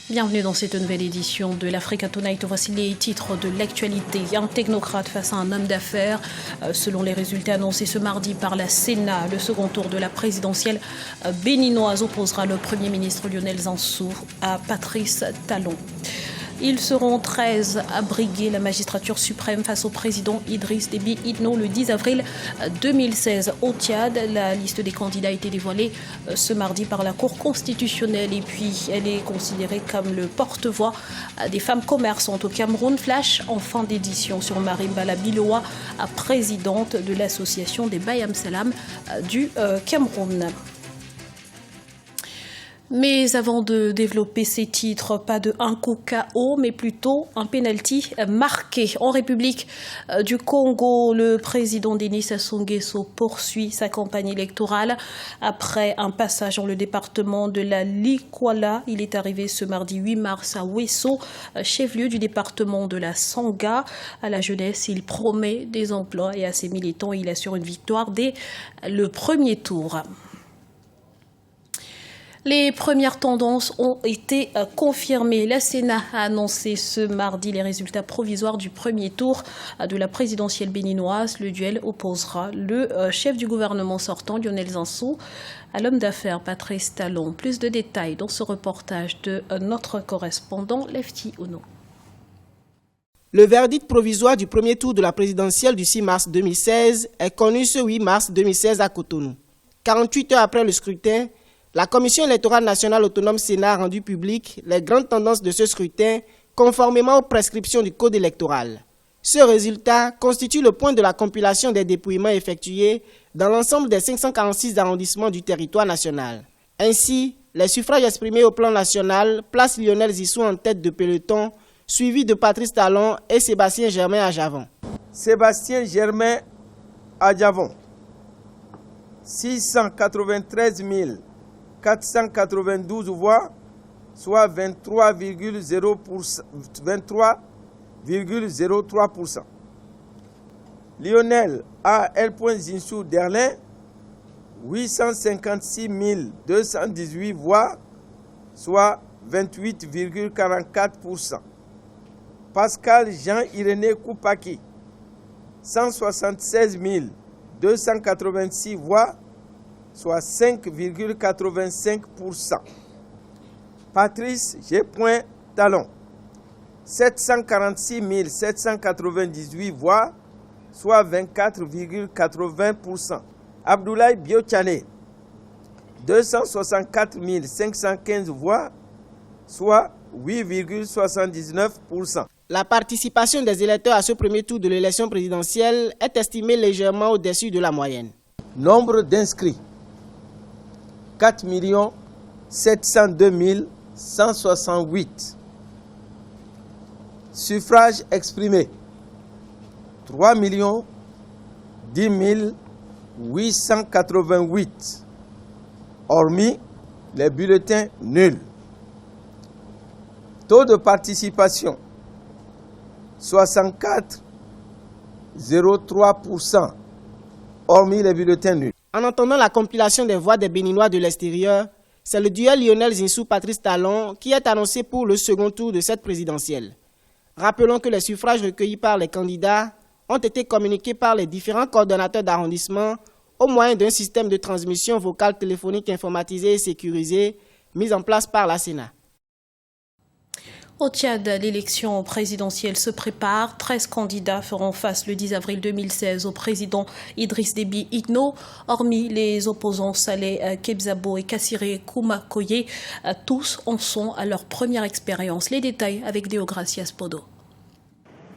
Bienvenue dans cette nouvelle édition de l'Africa Tonight. Voici les titres de l'actualité. Un technocrate face à un homme d'affaires. Selon les résultats annoncés ce mardi par la Sénat, le second tour de la présidentielle béninoise opposera le Premier ministre Lionel Zinsou à Patrice Talon. Ils seront 13 à briguer la magistrature suprême face au président Idriss Déby Itno le 10 avril 2016 au Tchad. La liste des candidats a été dévoilée ce mardi par la Cour constitutionnelle et puis elle est considérée comme le porte-voix des femmes commerçantes au Cameroun. Flash en fin d'édition sur Marimbala Biloa, présidente de l'association des Bayam Salam du Cameroun. Mais avant de développer ces titres, pas de un coup KO, mais plutôt un penalty marqué. En République du Congo, le président Denis Sassou Nguesso poursuit sa campagne électorale. Après un passage dans le département de la Likwala, il est arrivé ce mardi 8 mars à Wesso, chef-lieu du département de la Sanga. À la jeunesse, il promet des emplois et à ses militants, il assure une victoire dès le premier tour. Les premières tendances ont été confirmées. La Sénat a annoncé ce mardi les résultats provisoires du premier tour de la présidentielle béninoise. Le duel opposera le chef du gouvernement sortant, Lionel Zinsou, à l'homme d'affaires Patrice Talon. Plus de détails dans ce reportage de notre correspondant Lefty Ono. Le verdict provisoire du premier tour de la présidentielle du 6 mars 2016 est connu ce 8 mars 2016 à Cotonou. 48 heures après le scrutin, la Commission électorale nationale autonome Sénat a rendu publiques les grandes tendances de ce scrutin conformément aux prescriptions du Code électoral. Ce résultat constitue le point de la compilation des dépouillements effectués dans l'ensemble des 546 arrondissements du territoire national. Ainsi, les suffrages exprimés au plan national placent Lionel Zinsou en tête de peloton, suivi de Patrice Talon et Sébastien Germain à Javon. Sébastien Germain à Javon, 693 492 voix, soit 23,03%. Lionel A. L. Zinsou Derlin, 856 218 voix, soit 28,44%. Pascal Jean-Irénée Koupaki, 176 286 voix, soit 5,85%. Patrice G. Talon, 746 798 voix, soit 24,80%. Abdoulaye Biochane, 264 515 voix, soit 8,79%. La participation des électeurs à ce premier tour de l'élection présidentielle est estimée légèrement au-dessus de la moyenne. Nombre d'inscrits, 4 702 168. Suffrages exprimés, 3 10 888. Hormis les bulletins nuls. Taux de participation, 64,03%. Hormis les bulletins nuls. En entendant la compilation des voix des Béninois de l'extérieur, c'est le duel Lionel Zinsou-Patrice Talon qui est annoncé pour le second tour de cette présidentielle. Rappelons que les suffrages recueillis par les candidats ont été communiqués par les différents coordonnateurs d'arrondissement au moyen d'un système de transmission vocale téléphonique informatisé et sécurisé mis en place par la Sénat. Au Tchad, l'élection présidentielle se prépare. 13 candidats feront face le 10 avril 2016 au président Idriss Déby Itno. Hormis les opposants Saleh Kebzabo et Kassiré Koumakoye, tous en sont à leur première expérience. Les détails avec Deogracias Podo.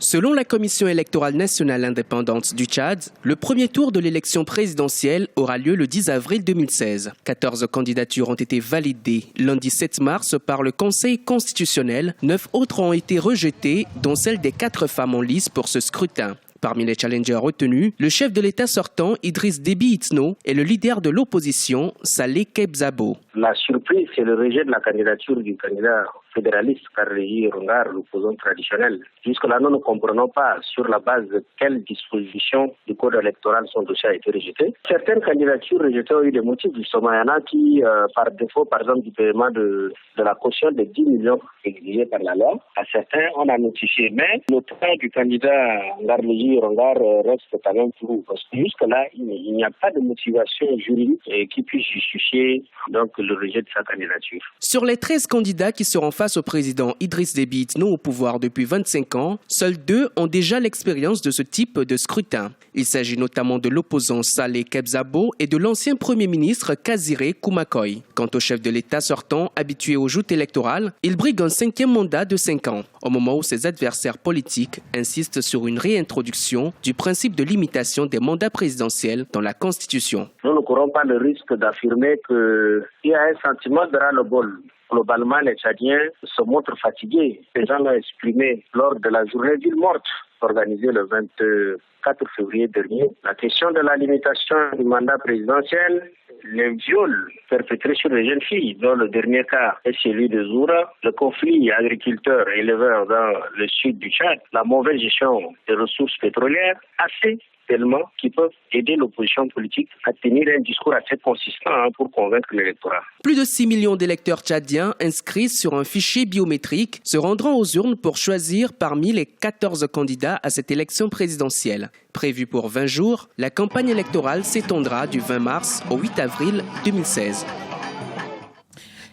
Selon la Commission électorale nationale indépendante du Tchad, le premier tour de l'élection présidentielle aura lieu le 10 avril 2016. 14 candidatures ont été validées lundi 7 mars par le Conseil constitutionnel. 9 autres ont été rejetées, dont celle des 4 femmes en lice pour ce scrutin. Parmi les challengers retenus, le chef de l'État sortant, Idriss Déby Itno, et le leader de l'opposition, Saleh Kebzabo. La surprise, c'est le rejet de la candidature du candidat fédéraliste Karl-Léger Rongar, l'opposant traditionnel. Jusque-là, nous ne comprenons pas sur la base de quelles dispositions du code électoral son dossier a été rejeté. Certaines candidatures rejetées ont eu des motifs, justement. Il y en a qui, par défaut, par exemple, du paiement de la caution de 10 millions exigés par la loi, à certains, on a notifié. Mais le cas du candidat Karl-Léger Rongar reste quand même flou, parce que jusque-là, il n'y a pas de motivation juridique qui puisse justifier donc le rejet de sa candidature. Sur les 13 candidats qui seront face au président Idriss Déby Itno au pouvoir depuis 25 ans, seuls 2 ont déjà l'expérience de ce type de scrutin. Il s'agit notamment de l'opposant Saleh Kebzabo et de l'ancien Premier ministre Kazire Koumakoy. Quant au chef de l'État sortant, habitué aux joutes électorales, il brigue un 5e mandat de 5 ans, au moment où ses adversaires politiques insistent sur une réintroduction du principe de limitation des mandats présidentiels dans la Constitution. Nous ne courons pas le risque d'affirmer qu'il y a un sentiment de ras-le-bol. Globalement, les Tchadiens se montrent fatigués. Les gens l'ont exprimé lors de la journée ville morte organisée le 24 février dernier. La question de la limitation du mandat présidentiel, les viols perpétrés sur les jeunes filles, dont le dernier cas est celui de Zoura, le conflit agriculteurs-éleveurs dans le sud du Tchad, la mauvaise gestion des ressources pétrolières, assez tellement qui peuvent aider l'opposition politique à tenir un discours assez consistant pour convaincre l'électorat. Plus de 6 millions d'électeurs tchadiens inscrits sur un fichier biométrique se rendront aux urnes pour choisir parmi les 14 candidats à cette élection présidentielle. Prévue pour 20 jours, la campagne électorale s'étendra du 20 mars au 8 avril 2016.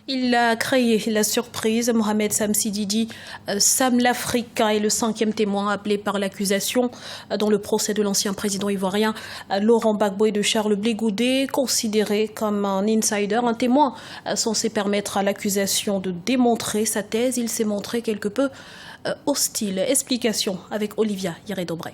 Il a créé la surprise. Mohamed Samsididi, Sam l'Africain, est le 5e témoin appelé par l'accusation dans le procès de l'ancien président ivoirien Laurent Gbagbo et de Charles Blé Goudé, considéré comme un insider, un témoin censé permettre à l'accusation de démontrer sa thèse. Il s'est montré quelque peu hostile. Explication avec Olivia Yere-Dobré.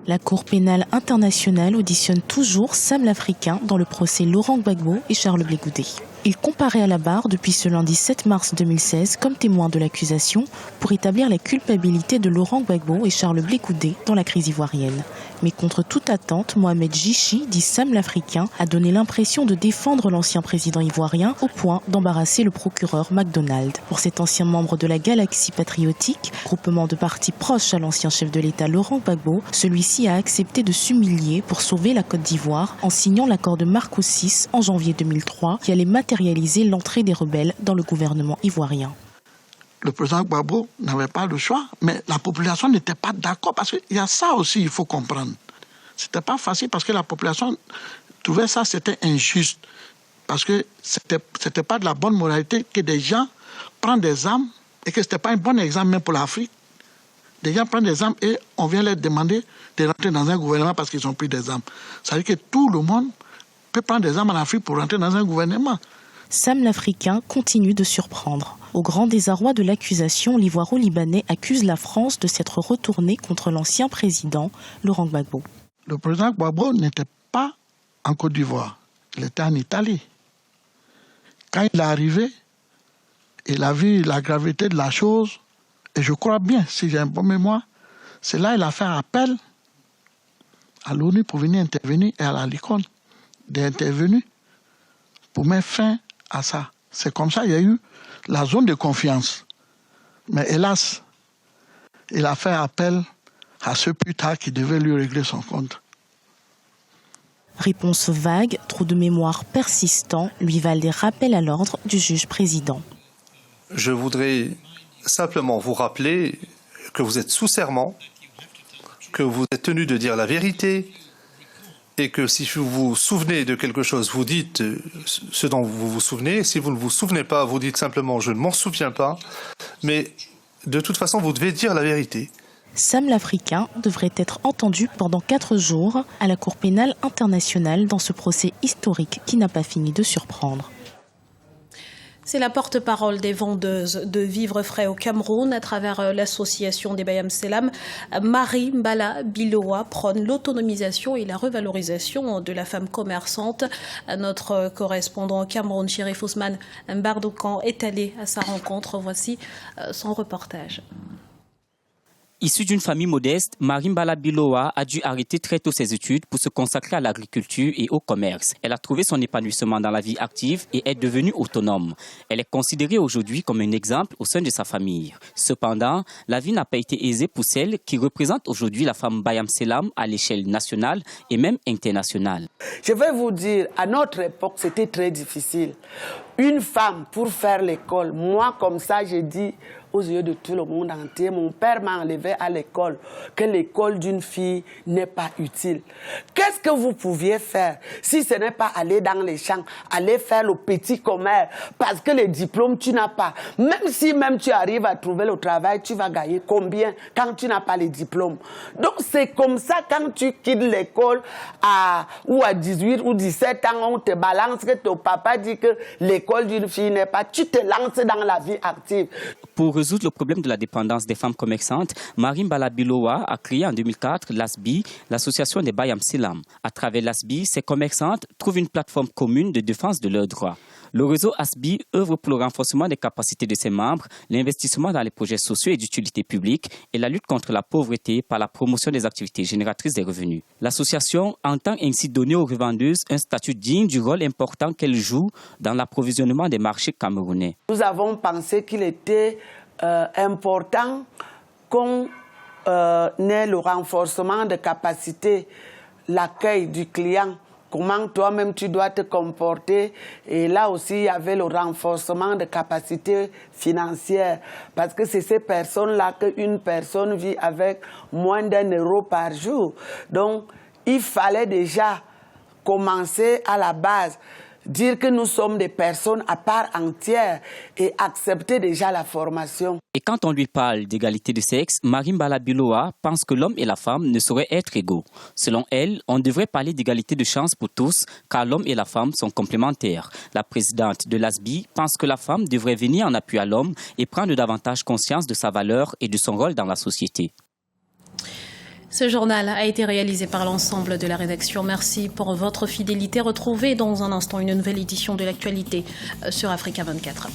La Cour pénale internationale auditionne toujours Sam l'Africain dans le procès Laurent Gbagbo et Charles Blé Goudé. Il comparaît à la barre depuis ce lundi 7 mars 2016 comme témoin de l'accusation pour établir la culpabilité de Laurent Gbagbo et Charles Blé Goudé dans la crise ivoirienne. Mais contre toute attente, Mohamed Jichi, dit Sam l'Africain, a donné l'impression de défendre l'ancien président ivoirien au point d'embarrasser le procureur McDonald. Pour cet ancien membre de la Galaxie patriotique, groupement de partis proches à l'ancien chef de l'État Laurent Gbagbo, celui-ci a accepté de s'humilier pour sauver la Côte d'Ivoire en signant l'accord de Marco VI en janvier 2003 qui allait matérialiser l'entrée des rebelles dans le gouvernement ivoirien. Le président Gbagbo n'avait pas le choix, mais la population n'était pas d'accord parce qu'il y a ça aussi, il faut comprendre. C'était pas facile parce que la population trouvait ça, c'était injuste. Parce que c'était pas de la bonne moralité que des gens prennent des armes et que c'était pas un bon exemple même pour l'Afrique. Des gens prennent des armes et on vient leur demander de rentrer dans un gouvernement parce qu'ils ont pris des armes. Ça veut dire que tout le monde peut prendre des armes en Afrique pour rentrer dans un gouvernement. Sam l'Africain continue de surprendre. Au grand désarroi de l'accusation, l'Ivoiro-Libanais accuse la France de s'être retournée contre l'ancien président Laurent Gbagbo. Le président Gbagbo n'était pas en Côte d'Ivoire, il était en Italie. Quand il est arrivé, il a vu la gravité de la chose, et je crois bien, si j'ai un bon mémoire, c'est là qu'il a fait appel à l'ONU pour venir intervenir et à la LICON d'intervenir pour mettre fin à ça. C'est comme ça qu'il y a eu la zone de confiance. Mais hélas, il a fait appel à ceux plus tard qui devaient lui régler son compte. Réponse vague, trou de mémoire persistant, lui valent des rappels à l'ordre du juge président. Je voudrais simplement vous rappeler que vous êtes sous serment, que vous êtes tenu de dire la vérité, et que si vous vous souvenez de quelque chose, vous dites ce dont vous vous souvenez. Si vous ne vous souvenez pas, vous dites simplement « je ne m'en souviens pas ». Mais de toute façon, vous devez dire la vérité. Sam l'Africain devrait être entendu pendant 4 jours à la Cour pénale internationale dans ce procès historique qui n'a pas fini de surprendre. C'est la porte-parole des vendeuses de vivres frais au Cameroun à travers l'association des Bayam Selam. Marie Mbala Biloa prône l'autonomisation et la revalorisation de la femme commerçante. Notre correspondant au Cameroun, Chérif Ousmane Mbardoukan, est allé à sa rencontre. Voici son reportage. Issue d'une famille modeste, Marimbala Bilowa a dû arrêter très tôt ses études pour se consacrer à l'agriculture et au commerce. Elle a trouvé son épanouissement dans la vie active et est devenue autonome. Elle est considérée aujourd'hui comme un exemple au sein de sa famille. Cependant, la vie n'a pas été aisée pour celle qui représente aujourd'hui la femme Bayam Selam à l'échelle nationale et même internationale. Je vais vous dire, à notre époque, c'était très difficile. Une femme pour faire l'école, moi comme ça, j'ai dit aux yeux de tout le monde entier, mon père m'a enlevé à l'école, que l'école d'une fille n'est pas utile. Qu'est-ce que vous pouviez faire si ce n'est pas aller dans les champs, aller faire le petit commerce, parce que les diplômes, tu n'as pas. Même si tu arrives à trouver le travail, tu vas gagner combien quand tu n'as pas les diplômes. Donc c'est comme ça, quand tu quittes l'école à 18 ou 17 ans, on te balance que ton papa dit que l'école d'une fille n'est pas, tu te lances dans la vie active. Pour résoudre le problème de la dépendance des femmes commerçantes, Marimbala Bilowa a créé en 2004 l'ASBI, l'association des Bayam Selam. À travers l'ASBI, ces commerçantes trouvent une plateforme commune de défense de leurs droits. Le réseau ASBI œuvre pour le renforcement des capacités de ses membres, l'investissement dans les projets sociaux et d'utilité publique et la lutte contre la pauvreté par la promotion des activités génératrices des revenus. L'association entend ainsi donner aux revendeuses un statut digne du rôle important qu'elles jouent dans l'approvisionnement des marchés camerounais. Nous avons pensé qu'il était important qu'on ait le renforcement de capacité, l'accueil du client, comment toi-même tu dois te comporter. Et là aussi, il y avait le renforcement de capacité financière. Parce que c'est ces personnes-là qu'une personne vit avec moins d'1 euro par jour. Donc, il fallait déjà commencer à la base. Dire que nous sommes des personnes à part entière et accepter déjà la formation. Et quand on lui parle d'égalité de sexe, Marimbala Bilowa pense que l'homme et la femme ne sauraient être égaux. Selon elle, on devrait parler d'égalité de chance pour tous, car l'homme et la femme sont complémentaires. La présidente de l'ASBI pense que la femme devrait venir en appui à l'homme et prendre davantage conscience de sa valeur et de son rôle dans la société. Ce journal a été réalisé par l'ensemble de la rédaction. Merci pour votre fidélité. Retrouvez dans un instant une nouvelle édition de l'actualité sur Africa 24.